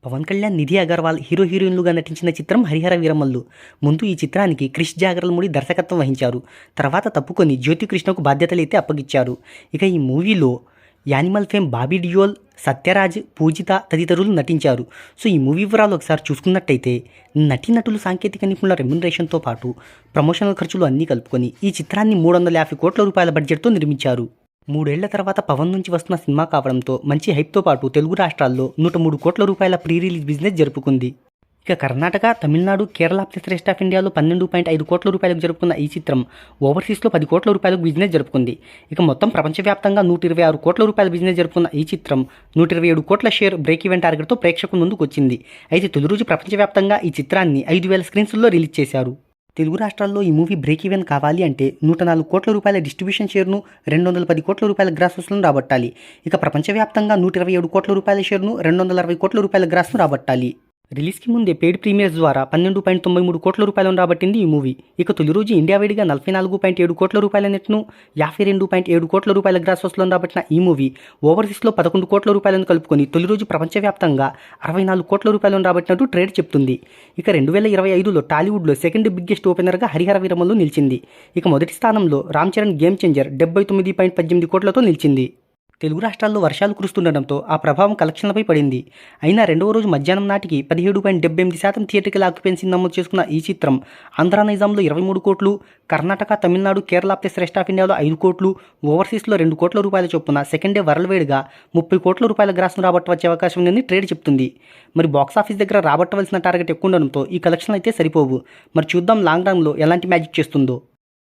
పవన్ కళ్యాణ్, నిధి అగర్వాల్ హీరోయిన్లుగా నటించిన చిత్రం హరిహర వీరమల్లు. ముందు ఈ చిత్రానికి క్రిష్ జాగర్లమూడి దర్శకత్వం వహించారు. తర్వాత తప్పుకొని జ్యోతి కృష్ణకు బాధ్యతలైతే అప్పగించారు. ఇక ఈ మూవీలో యానిమల్ ఫేమ్ బాబీ డియోల్, సత్యరాజ్, పూజిత తదితరులు నటించారు. సో ఈ మూవీ వివరాలు ఒకసారి చూసుకున్నట్టయితే నటీనటులు, సాంకేతిక నిపుణుల రెమ్యునరేషన్తో పాటు ప్రమోషనల్ ఖర్చులు అన్నీ కలుపుకొని ఈ చిత్రాన్ని 350 కోట్ల రూపాయల బడ్జెట్తో నిర్మించారు. 3 ఏళ్ల తర్వాత పవన్ నుంచి వస్తున్న సినిమా కావడంతో మంచి హైప్తో పాటు తెలుగు రాష్ట్రాల్లో 103 కోట్ల రూపాయల ప్రీ రిలీజ్ బిజినెస్ జరుపుకుంది. ఇక Karnataka, Tamil Nadu, Kerala plus rest of ఇండియాలో 12.5 కోట్ల రూపాయలకు జరుపుకున్న ఈ చిత్రం ఓవర్సీస్లో 10 కోట్ల రూపాయలకు బిజినెస్ జరుపుకుంది. ఇక మొత్తం ప్రపంచవ్యాప్తంగా 126 కోట్ల రూపాయల బిజినెస్ జరుపుకున్న ఈ చిత్రం 127 కోట్ల షేర్ బ్రేక్ ఈవెన్ టార్గెట్తో ప్రేక్షకుల ముందుకు వచ్చింది. అయితే తొలి రోజు ప్రపంచవ్యాప్తంగా ఈ చిత్రాన్ని 5,000 స్క్రీన్స్లో రిలీజ్ చేశారు. తెలుగు రాష్ట్రాల్లో ఈ మూవీ బ్రేక్ ఈవెన్ కావాలి అంటే 104 కోట్ల రూపాయల డిస్ట్రిబ్యూషన్ షేర్ను, 210 కోట్ల రూపాయల గ్రాస్ వసూలను రాబట్టాలి. ఇక ప్రపంచవ్యాప్తంగా 127 కోట్ల రూపాయల షేర్ను, 260 కోట్ల రూపాయల గ్రాస్ను రాబట్టాలి. రిలీజ్కి ముందే పెయిడ్ ప్రీమియర్స్ ద్వారా 12.93 కోట్ల రూపాయలను రాబట్టింది ఈ మూవీ. ఇక తొలి రోజు ఇండియా వేడిగా 44.7 కోట్ల రూపాయల నెట్ను, 52.7 కోట్ల రూపాయల గ్రాస్ వసూలను రాబట్టిన ఈ మూవీ ఓవర్సీస్లో 11 కోట్ల రూపాయలను కలుపుకొని తొలి రోజు ప్రపంచవ్యాప్తంగా 64 కోట్ల రూపాయలను రాబట్టినట్టు ట్రేడ్ చెప్తుంది. ఇక 2025లో టాలీవుడ్లో సెకండ్ బిగ్గెస్ట్ ఓపెనర్గా హరిహర వీరమల్లు నిలిచింది. ఇక మొదటి స్థానంలో రామ్ చరణ్ గేమ్ చేంజర్ 79.18 కోట్లతో నిలిచింది. తెలుగు రాష్ట్రాల్లో వర్షాలు కురుస్తుండటంతో ఆ ప్రభావం కలెక్షన్లపై పడింది. అయినా రెండవ రోజు మధ్యాహ్నం నాటికి 17.78% థియేట్రికల్ ఆక్యుపెన్సీ నమోదు చేసుకున్న ఈ చిత్రం ఆంధ్ర నైజాంలో 23 కోట్లు, Karnataka, Tamil Nadu, Kerala plus rest of ఇండియాలో 5 కోట్లు, ఓవర్సీస్లో 2 కోట్ల రూపాయల చొప్పున సెకండ్ డే వరల్డ్ వైడ్గా 30 కోట్ల రూపాయల గ్రాస్ను రాబట్టవచ్చే అవకాశం ఉందని ట్రేడ్ చెప్తుంది. మరి బాక్సాఫీస్ దగ్గర రాబట్టవలసిన టార్గెట్ ఎక్కువ ఉండడంతో ఈ కలెక్షన్లు అయితే సరిపోవు. మరి చూద్దాం లాంగ్ రన్లో ఎలాంటి మ్యాజిక్ చేస్తుందో.